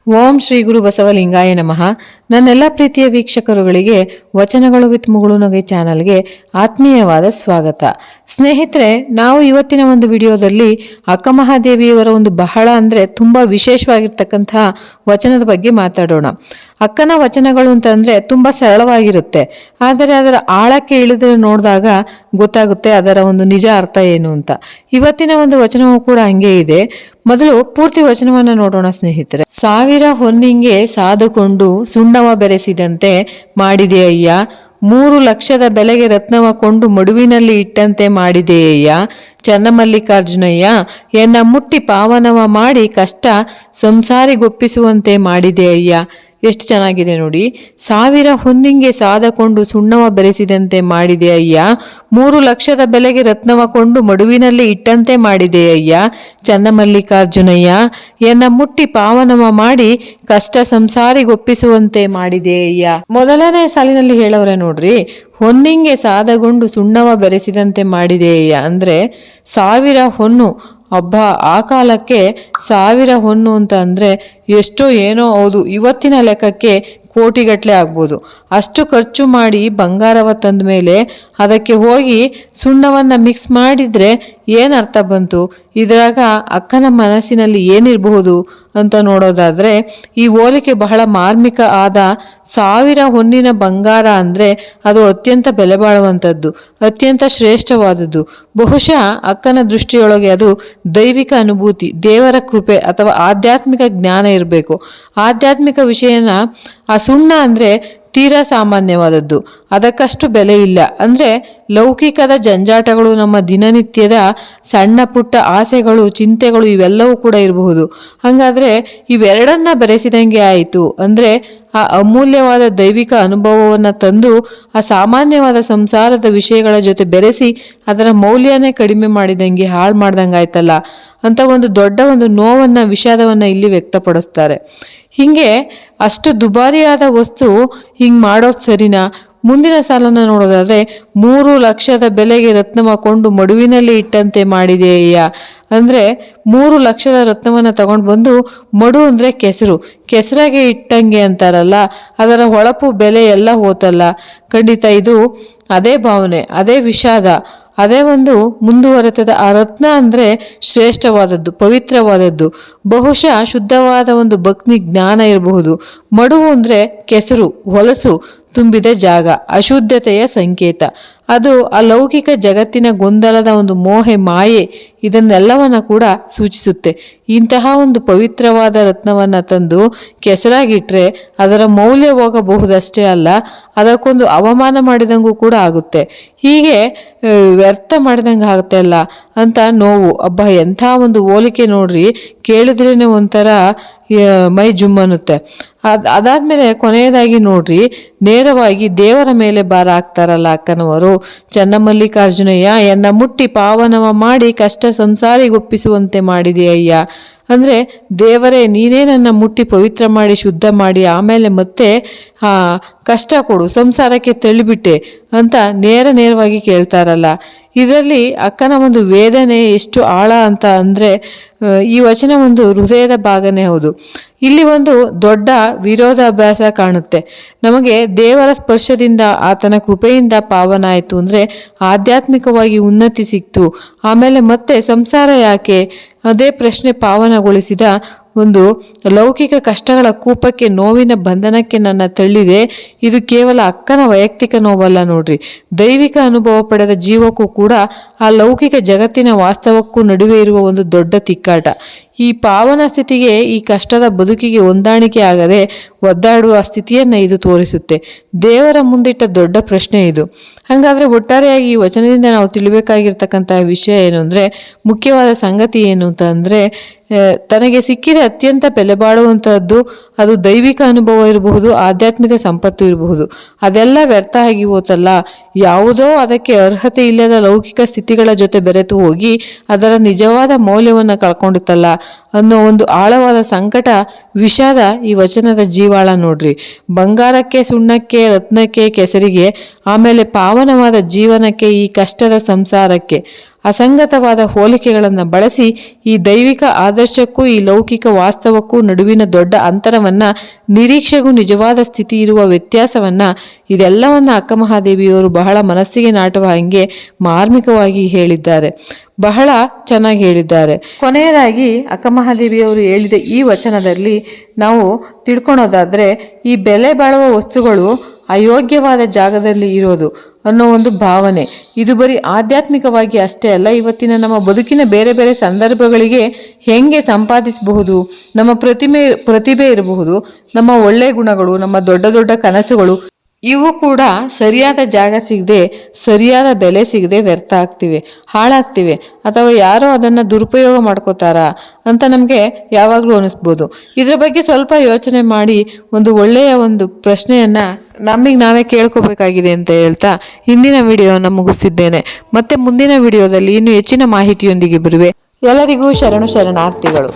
ಓಂ ಶ್ರೀ ಗುರು ಬಸವಲಿಂಗಾಯ ನಮಃ. ನನ್ನೆಲ್ಲ ಪ್ರೀತಿಯ ವೀಕ್ಷಕರುಗಳಿಗೆ ವಚನಗಳು ವಿತ್ ಮುಗುಳು ನಗೆ ಚಾನಲ್ಗೆ ಆತ್ಮೀಯವಾದ ಸ್ವಾಗತ. ಸ್ನೇಹಿತರೆ, ನಾವು ಇವತ್ತಿನ ಒಂದು ವಿಡಿಯೋದಲ್ಲಿ ಅಕ್ಕ ಮಹಾದೇವಿಯವರ ಒಂದು ಬಹಳ ತುಂಬ ವಿಶೇಷವಾಗಿರ್ತಕ್ಕಂತಹ ವಚನದ ಬಗ್ಗೆ ಮಾತಾಡೋಣ. ಅಕ್ಕನ ವಚನಗಳು ಅಂತಂದರೆ ತುಂಬ ಸರಳವಾಗಿರುತ್ತೆ, ಆದರೆ ಅದರ ಆಳಕ್ಕೆ ಇಳಿದ್ರೆ ನೋಡಿದಾಗ ಗೊತ್ತಾಗುತ್ತೆ ಅದರ ಒಂದು ನಿಜ ಅರ್ಥ ಏನು ಅಂತ. ಇವತ್ತಿನ ಒಂದು ವಚನವೂ ಕೂಡ ಹಂಗೆ ಇದೆ. ಮೊದಲು ಪೂರ್ತಿ ವಚನವನ್ನ ನೋಡೋಣ ಸ್ನೇಹಿತರೆ. 1000 ಹೊನ್ನಿಂಗೆ ಸಾದುಕೊಂಡು ಸುಣ್ಣವ ಬೆರೆಸಿದಂತೆ ಮಾಡಿದೆಯಯ್ಯ, 3 ಲಕ್ಷದ ಬೆಲೆಗೆ ರತ್ನವ ಕೊಂಡು ಮಡುವಿನಲ್ಲಿ ಇಟ್ಟಂತೆ ಮಾಡಿದೆಯಯ್ಯ, ಚನ್ನಮಲ್ಲಿಕಾರ್ಜುನಯ್ಯ ಎನ್ನ ಮುಟ್ಟಿ ಪಾವನವ ಮಾಡಿ ಕಷ್ಟ ಸಂಸಾರಿಗೊಪ್ಪಿಸುವಂತೆ ಮಾಡಿದೆಯಯ್ಯ. ಎಷ್ಟು ಚೆನ್ನಾಗಿದೆ ನೋಡಿ. 1000 ಹೊನ್ನಿಂಗೆ ಸಾದಕೊಂಡು ಸುಣ್ಣವ ಬೆರೆಸಿದಂತೆ ಮಾಡಿದೆಯಯ್ಯ, 3 ಲಕ್ಷದ ಬೆಲೆಗೆ ರತ್ನವ ಕೊಂಡು ಮಡುವಿನಲ್ಲಿ ಇಟ್ಟಂತೆ ಮಾಡಿದೆಯಯ್ಯ, ಚನ್ನಮಲ್ಲಿಕಾರ್ಜುನಯ್ಯ ಎನ್ನ ಮುಟ್ಟಿ ಪಾವನವ ಮಾಡಿ ಕಷ್ಟ ಸಂಸಾರಿಗೊಪ್ಪಿಸುವಂತೆ ಮಾಡಿದೆಯಯ್ಯ. ಮೊದಲನೇ ಸಾಲಿನಲ್ಲಿ ಹೇಳವ್ರೆ ನೋಡ್ರಿ, ಹೊನ್ನಿಂಗೆ ಸಾದಗೊಂಡು ಸುಣ್ಣವ ಬೆರೆಸಿದಂತೆ ಮಾಡಿದೆಯಯ್ಯ ಅಂದ್ರೆ 1000 ಹೊನ್ನು. ಹಬ್ಬ ಆ ಕಾಲಕ್ಕೆ 1000 ಹೊನ್ನು ಅಂತ ಅಂದರೆ ಎಷ್ಟೋ ಏನೋ ಹೌದು, ಇವತ್ತಿನ ಲೆಕ್ಕಕ್ಕೆ ಕೋಟಿಗಟ್ಟಲೆ ಆಗ್ಬೋದು. ಅಷ್ಟು ಖರ್ಚು ಮಾಡಿ ಬಂಗಾರವ ತಂದ ಮೇಲೆ ಅದಕ್ಕೆ ಹೋಗಿ ಸುಣ್ಣವನ್ನು ಮಿಕ್ಸ್ ಮಾಡಿದರೆ ಏನು ಅರ್ಥ ಬಂತು? ಇದ್ರಾಗ ಅಕ್ಕನ ಮನಸ್ಸಿನಲ್ಲಿ ಏನಿರಬಹುದು ಅಂತ ನೋಡೋದಾದರೆ ಈ ಹೋಲಿಕೆ ಬಹಳ ಮಾರ್ಮಿಕ ಆದ. 1000 ಹೊನ್ನಿನ ಬಂಗಾರ ಅಂದರೆ ಅದು ಅತ್ಯಂತ ಬೆಲೆ ಬಾಳುವಂಥದ್ದು, ಅತ್ಯಂತ ಶ್ರೇಷ್ಠವಾದದ್ದು. ಬಹುಶಃ ಅಕ್ಕನ ದೃಷ್ಟಿಯೊಳಗೆ ಅದು ದೈವಿಕ ಅನುಭೂತಿ, ದೇವರ ಕೃಪೆ ಅಥವಾ ಆಧ್ಯಾತ್ಮಿಕ ಜ್ಞಾನ ಇರಬೇಕು. ಆಧ್ಯಾತ್ಮಿಕ ವಿಷಯನ ಆ ಸುಣ್ಣ ಅಂದರೆ ತೀರಾ ಸಾಮಾನ್ಯವಾದದ್ದು, ಅದಕ್ಕಷ್ಟು ಬೆಲೆ ಇಲ್ಲ. ಅಂದರೆ ಲೌಕಿಕದ ಜಂಜಾಟಗಳು, ನಮ್ಮ ದಿನನಿತ್ಯದ ಸಣ್ಣ ಪುಟ್ಟ ಆಸೆಗಳು, ಚಿಂತೆಗಳು ಇವೆಲ್ಲವೂ ಕೂಡ ಇರಬಹುದು. ಹಾಗಾದರೆ ಇವೆರಡನ್ನ ಬೆರೆಸಿದಂಗೆ ಆಯಿತು ಅಂದರೆ ಆ ಅಮೂಲ್ಯವಾದ ದೈವಿಕ ಅನುಭವವನ್ನು ತಂದು ಆ ಸಾಮಾನ್ಯವಾದ ಸಂಸಾರದ ವಿಷಯಗಳ ಜೊತೆ ಬೆರೆಸಿ ಅದರ ಮೌಲ್ಯನೇ ಕಡಿಮೆ ಮಾಡಿದಂಗೆ, ಹಾಳು ಮಾಡ್ದಂಗೆ ಆಯ್ತಲ್ಲ ಅಂತ ಒಂದು ದೊಡ್ಡ ಒಂದು ನೋವನ್ನು, ವಿಷಾದವನ್ನು ಇಲ್ಲಿ ವ್ಯಕ್ತಪಡಿಸ್ತಾರೆ. ಹೀಗೆ ಅಷ್ಟು ದುಬಾರಿಯಾದ ವಸ್ತು ಹಿಂಗೆ ಮಾಡೋದು ಸರಿನಾ? ಮುಂದಿನ ಸಾಲನ್ನು ನೋಡೋದಾದರೆ 3 ಲಕ್ಷದ ಬೆಲೆಗೆ ರತ್ನವ ಕೊಂಡು ಮಡುವಿನಲ್ಲಿ ಇಟ್ಟಂತೆ ಮಾಡಿದೆಯಯ್ಯ ಅಂದರೆ 3 ಲಕ್ಷದ ರತ್ನವನ್ನು ತಗೊಂಡು ಬಂದು, ಮಡು ಅಂದರೆ ಕೆಸರಾಗೆ ಇಟ್ಟಂಗೆ ಅಂತಾರಲ್ಲ, ಅದರ ಹೊಳಪು ಬೆಲೆ ಎಲ್ಲ ಹೋತಲ್ಲ. ಖಂಡಿತ ಇದು ಅದೇ ಭಾವನೆ, ಅದೇ ವಿಷಾದ, ಅದೇ ಒಂದು ಮುಂದುವರೆತದ. ಆ ರತ್ನ ಅಂದರೆ ಶ್ರೇಷ್ಠವಾದದ್ದು, ಪವಿತ್ರವಾದದ್ದು, ಬಹುಶಃ ಶುದ್ಧವಾದ ಒಂದು ಭಕ್ತಿ ಜ್ಞಾನ ಇರಬಹುದು. ಮಡುವು ಅಂದರೆ ಕೆಸರು, ಹೊಲಸು ತುಂಬಿದ ಜಾಗ, ಅಶುದ್ಧತೆಯ ಸಂಕೇತ. ಅದು ಅಲೌಕಿಕ ಜಗತ್ತಿನ ಗೊಂದಲದ ಒಂದು ಮೋಹೆ, ಮಾಯೆ, ಇದನ್ನೆಲ್ಲವನ್ನ ಕೂಡ ಸೂಚಿಸುತ್ತೆ. ಇಂತಹ ಒಂದು ಪವಿತ್ರವಾದ ರತ್ನವನ್ನು ತಂದು ಕೆಸರಾಗಿಟ್ರೆ ಅದರ ಮೌಲ್ಯ ಹೋಗಬಹುದಷ್ಟೇ ಅಲ್ಲ, ಅದಕ್ಕೊಂದು ಅವಮಾನ ಮಾಡಿದಂಗೂ ಕೂಡ ಆಗುತ್ತೆ. ಹೀಗೆ ವ್ಯರ್ಥ ಮಾಡಿದಂಗೆ ಆಗುತ್ತೆ ಅಲ್ಲ ಅಂತ ನೋವು. ಹಬ್ಬ ಎಂಥ ಒಂದು ಹೋಲಿಕೆ ನೋಡ್ರಿ, ಕೇಳಿದ್ರೇನೆ ಒಂಥರ ಮೈ ಜುಮ್ಮನ್ನುತ್ತೆ. ಅದಾದ್ಮೇಲೆ ಕೊನೆಯದಾಗಿ ನೋಡ್ರಿ, ನೇರವಾಗಿ ದೇವರ ಮೇಲೆ ಭಾರ ಹಾಕ್ತಾರಲ್ಲ ಅಕ್ಕನವರು. ಚನ್ನಮಲ್ಲಿಕಾರ್ಜುನಯ್ಯ ಎನ್ನ ಮುಟ್ಟಿ ಪಾವನವ ಮಾಡಿ ಕಷ್ಟ ಸಂಸಾರಿಗೊಪ್ಪಿಸುವಂತೆ ಮಾಡಿದೆಯಯ್ಯ ಅಂದರೆ ದೇವರೇ ನೀನೇ ನನ್ನ ಮುಟ್ಟಿ ಪವಿತ್ರ ಮಾಡಿ ಶುದ್ಧ ಮಾಡಿ ಆಮೇಲೆ ಮತ್ತೆ ಕಷ್ಟ ಕೊಡು, ಸಂಸಾರಕ್ಕೆ ತಳ್ಳಿಬಿಟ್ಟೆ ಅಂತ ನೇರವಾಗಿ ಕೇಳ್ತಾರಲ್ಲ. ಇದರಲ್ಲಿ ಅಕ್ಕನ ಒಂದು ವೇದನೆ ಎಷ್ಟು ಆಳ ಅಂತ ಅಂದರೆ ಈ ವಚನ ಒಂದು ಹೃದಯದ ಭಾಗನೇ ಹೌದು. ಇಲ್ಲಿ ಒಂದು ದೊಡ್ಡ ವಿರೋಧಾಭ್ಯಾಸ ಕಾಣುತ್ತೆ. ನಮಗೆ ದೇವರ ಸ್ಪರ್ಶದಿಂದ, ಆತನ ಕೃಪೆಯಿಂದ ಪಾವನ ಆಯಿತು ಅಂದರೆ ಆಧ್ಯಾತ್ಮಿಕವಾಗಿ ಉನ್ನತಿ ಸಿಕ್ತು, ಆಮೇಲೆ ಮತ್ತೆ ಸಂಸಾರ ಯಾಕೆ? ಅದೇ ಪ್ರಶ್ನೆ ಪಾವನಗೊಳಿಸಿದ ಒಂದು ಲೌಕಿಕ ಕಷ್ಟಗಳ ಕೂಪಕ್ಕೆ, ನೋವಿನ ಬಂಧನಕ್ಕೆ ನನ್ನ ತಳ್ಳಿದೆ. ಇದು ಕೇವಲ ಅಕ್ಕನ ವೈಯಕ್ತಿಕ ನೋವಲ್ಲ ನೋಡ್ರಿ, ದೈವಿಕ ಅನುಭವ ಪಡೆದ ಜೀವಕ್ಕೂ ಕೂಡ ಆ ಲೌಕಿಕ ಜಗತ್ತಿನ ವಾಸ್ತವಕ್ಕೂ ನಡುವೆ ಇರುವ ಒಂದು ದೊಡ್ಡ ತಿಕ್ಕಾಟ. ಈ ಪಾವನ ಸ್ಥಿತಿಗೆ, ಈ ಕಷ್ಟದ ಬದುಕಿಗೆ ಹೊಂದಾಣಿಕೆ ಆಗದೆ ಒದ್ದಾಡುವ ಸ್ಥಿತಿಯನ್ನು ಇದು ತೋರಿಸುತ್ತೆ. ದೇವರ ಮುಂದಿಟ್ಟ ದೊಡ್ಡ ಪ್ರಶ್ನೆ ಇದು. ಹಾಗಾದರೆ ಒಟ್ಟಾರೆಯಾಗಿ ಈ ವಚನದಿಂದ ನಾವು ತಿಳಿಬೇಕಾಗಿರ್ತಕ್ಕಂತಹ ವಿಷಯ ಏನು ಅಂದರೆ, ಮುಖ್ಯವಾದ ಸಂಗತಿ ಏನು ಅಂತ ಅಂದರೆ, ತನಗೆ ಸಿಕ್ಕಿದ ಅತ್ಯಂತ ಬೆಲೆ ಬಾಳುವಂತಹದ್ದು ಅದು ದೈವಿಕ ಅನುಭವ ಇರಬಹುದು, ಆಧ್ಯಾತ್ಮಿಕ ಸಂಪತ್ತು ಇರಬಹುದು. ಅದೆಲ್ಲ ವ್ಯರ್ಥ ಆಗಿ ಹೋತಲ್ಲ, ಯಾವುದೋ ಅದಕ್ಕೆ ಅರ್ಹತೆ ಇಲ್ಲದ ಲೌಕಿಕ ಸ್ಥಿತಿಗಳ ಜೊತೆ ಬೆರೆತು ಹೋಗಿ ಅದರ ನಿಜವಾದ ಮೌಲ್ಯವನ್ನು ಕಳ್ಕೊಂಡಿತ್ತಲ್ಲ ಅನ್ನೋ ಒಂದು ಆಳವಾದ ಸಂಕಟ, ವಿಷಾದ ಈ ವಚನದ ಜೀವಾಳ ನೋಡ್ರಿ. ಬಂಗಾರಕ್ಕೆ, ಸುಣ್ಣಕ್ಕೆ, ರತ್ನಕ್ಕೆ, ಕೆಸರಿಗೆ, ಆಮೇಲೆ ಪಾವನವಾದ ಜೀವನಕ್ಕೆ, ಈ ಕಷ್ಟದ ಸಂಸಾರಕ್ಕೆ ಅಸಂಗತವಾದ ಹೋಲಿಕೆಗಳನ್ನು ಬಳಸಿ ಈ ದೈವಿಕ ಆದರ್ಶಕ್ಕೂ ಈ ಲೌಕಿಕ ವಾಸ್ತವಕ್ಕೂ ನಡುವಿನ ದೊಡ್ಡ ಅಂತರವನ್ನ, ನಿರೀಕ್ಷೆಗೂ ನಿಜವಾದ ಸ್ಥಿತಿ ಇರುವ ವ್ಯತ್ಯಾಸವನ್ನ, ಇದೆಲ್ಲವನ್ನ ಅಕ್ಕ ಮಹಾದೇವಿಯವರು ಬಹಳ ಮನಸ್ಸಿಗೆ ನಾಟುವ ಹಾಗೆ ಮಾರ್ಮಿಕವಾಗಿ ಹೇಳಿದ್ದಾರೆ. ಬಹಳ ಚೆನ್ನಾಗಿ ಹೇಳಿದ್ದಾರೆ. ಕೊನೆಯದಾಗಿ ಅಕ್ಕ ಮಹಾದೇವಿಯವರು ಹೇಳಿದ ಈ ವಚನದಲ್ಲಿ ನಾವು ತಿಳ್ಕೊಳೋದಾದ್ರೆ, ಈ ಬೆಲೆ ಬಾಳುವ ವಸ್ತುಗಳು ಅಯೋಗ್ಯವಾದ ಜಾಗದಲ್ಲಿ ಇರೋದು ಅನ್ನೋ ಒಂದು ಭಾವನೆ, ಇದು ಬರೀ ಆಧ್ಯಾತ್ಮಿಕವಾಗಿ ಅಷ್ಟೇ ಅಲ್ಲ, ಇವತ್ತಿನ ನಮ್ಮ ಬದುಕಿನ ಬೇರೆ ಬೇರೆ ಸಂದರ್ಭಗಳಿಗೆ ಹೆಂಗೆ ಸಂಪಾದಿಸಬಹುದು, ನಮ್ಮ ಪ್ರತಿಭೆ ಇರಬಹುದು, ನಮ್ಮ ಒಳ್ಳೆ ಗುಣಗಳು, ನಮ್ಮ ದೊಡ್ಡ ದೊಡ್ಡ ಕನಸುಗಳು, ಇವು ಕೂಡ ಸರಿಯಾದ ಜಾಗ ಸಿಗದೆ, ಸರಿಯಾದ ಬೆಲೆ ಸಿಗದೆ ವ್ಯರ್ಥ ಆಗ್ತಿವೆ, ಹಾಳಾಗ್ತಿವೆ, ಅಥವಾ ಯಾರೋ ಅದನ್ನು ದುರುಪಯೋಗ ಮಾಡ್ಕೋತಾರಾ ಅಂತ ನಮಗೆ ಯಾವಾಗಲೂ ಅನಿಸ್ಬೋದು. ಇದರ ಬಗ್ಗೆ ಸ್ವಲ್ಪ ಯೋಚನೆ ಮಾಡಿ ಒಂದು ಒಳ್ಳೆಯ ಒಂದು ಪ್ರಶ್ನೆಯನ್ನು ನಮಗೆ ನಾವೇ ಕೇಳ್ಕೋಬೇಕಾಗಿದೆ ಅಂತ ಹೇಳ್ತಾ ಇಂದಿನ ವಿಡಿಯೋವನ್ನು ಮುಗಿಸ್ತಿದ್ದೇನೆ. ಮತ್ತೆ ಮುಂದಿನ ವಿಡಿಯೋದಲ್ಲಿ ಇನ್ನೂ ಹೆಚ್ಚಿನ ಮಾಹಿತಿಯೊಂದಿಗೆ ಬರುವೆ. ಎಲ್ಲರಿಗೂ ಶರಣಾರ್ಥಿಗಳು.